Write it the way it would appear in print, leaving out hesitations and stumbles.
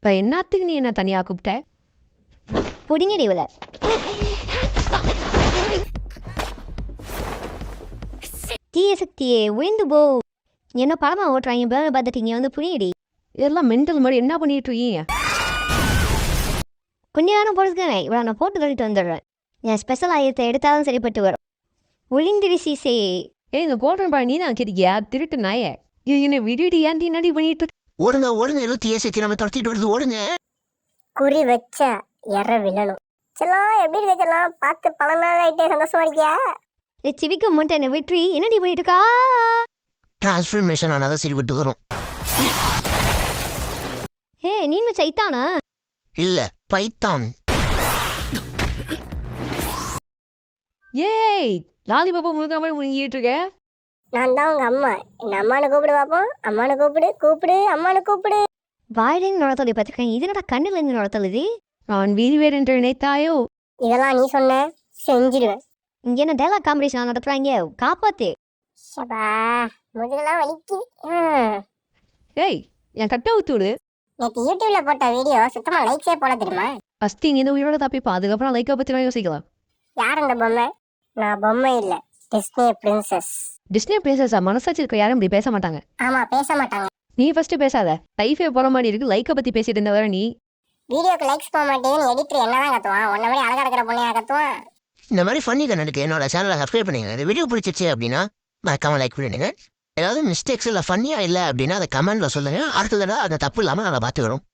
இப்போ என்னத்துக்கு நீ என்ன தனியாக கூப்பிட்ட? புடிங்கடி இவள. தீய சக்தியே உயர்ந்து போ. என்ன படமா ஓட்டுறாங்க பேர பார்த்துட்டீங்க வந்து புடிங்கடி. இதெல்லாம் மென்டல் மாதிரி என்ன பண்ணிட்டு இருக்கீங்க? கொஞ்ச நேரம் போடுறதுக்கு இவளை நான் போட்டு தள்ளிட்டு வந்துடுறேன். என் ஸ்பெஷல் ஆயத்தை எடுத்தாலும் சரிப்பட்டு வரும். ஒளிந்திரி சீசே. இந்த கோல்டன் பாய் நீ தான் கிரிக்கியா திருட்டு நாயே. என்ன விடுடி ஏன்டி நடி பண்ணிட்டு இருக்க? ஓடுங்க ஓடுங்க, எல்லாம் தீய சக்தி நம்ம துரத்திட்டு வருது, ஓடுங்க. குறி வச்சா எற விழணும். செல்லாம் எப்படி இருக்கெல்லாம் பார்த்து பல நாள் ஆயிட்டே சந்தோஷமா இருக்கியா? சிவிக்க மட்டும் என்னை விட்டு என்னடி பண்ணிட்டு இருக்கா? டிரான்ஸ்ஃபர்மேஷன் ஆனாதான் சரி விட்டு வரும். நீங்க சைத்தானா? இல்ல பைத்தான். ஏய் லாலிபாப்பா முழுக்க மாதிரி முழுங்கிட்டு இருக்க. நான் தான் உங்க அம்மா. என்ன அம்மானு கூப்பிடு பாப்போம். அம்மானு கூப்பிடு கூப்பிடு அம்மானு கூப்பிடு. வாயிலிருந்து நுழத்தலை பார்த்துருக்கேன். இது என்னடா கண்ணில் இருந்து நுழத்தலுது? நான் வீடு வேறு என்று நினைத்தாயோ? இதெல்லாம் நீ சொன்ன செஞ்சிடுவேன். இங்க என்ன டைலாக் காம்படிஷன் நடத்துறாங்க, காப்பாத்து. சபா முதுகெல்லாம் வலிக்கு. ஏய் என் கட்டை ஊத்துடு. நேற்று யூடியூப்ல போட்ட வீடியோ சுத்தமா லைக்ஸே போட தெரியுமா? ஃபஸ்ட்டு இங்கே உயிரோட தப்பிப்பா, அதுக்கப்புறம் லைக்கை பற்றி நான் யோசிக்கலாம். யார் அந்த பொம்மை? நான் பொம்மை இல்ல, டிஸ்னி பிரின்சஸ். டிஸ்னி பிரின்சஸா? மனசாட்சி இருக்க யாரும் இப்படி பேச மாட்டாங்க. ஆமா பேச மாட்டாங்க. நீ ஃபர்ஸ்ட் பேசாத. லைஃபே போற மாதிரி இருக்கு, லைக்கை பத்தி பேசிட்டு இருந்த வர நீ. வீடியோக்கு லைக்ஸ் போக மாட்டேங்குன்னு எடிட்டர் என்னதான் கத்துவான்? உன்ன மாதிரி அழகா இருக்கிற பொண்ணையா கத்துவான்? இந்த மாதிரி ஃபன்னி கண்ணனுக்கு என்னோட சேனலை சப்ஸ்கிரைப் பண்ணுங்க. இந்த வீடியோ பிடிச்சிச்சு அப்படின்னா மறக்காம லைக் பண்ணிடுங்க. ஏதாவது மிஸ்டேக்ஸ் இல்லை ஃபன்னியா இல்லை அப்படின்னா அதை கமெண்ட்ல சொல்லுங்க. அடுத்த தடவை அதை தப்பு இல்லாமல் நாங்கள் பார்த்துக்கிறோம்.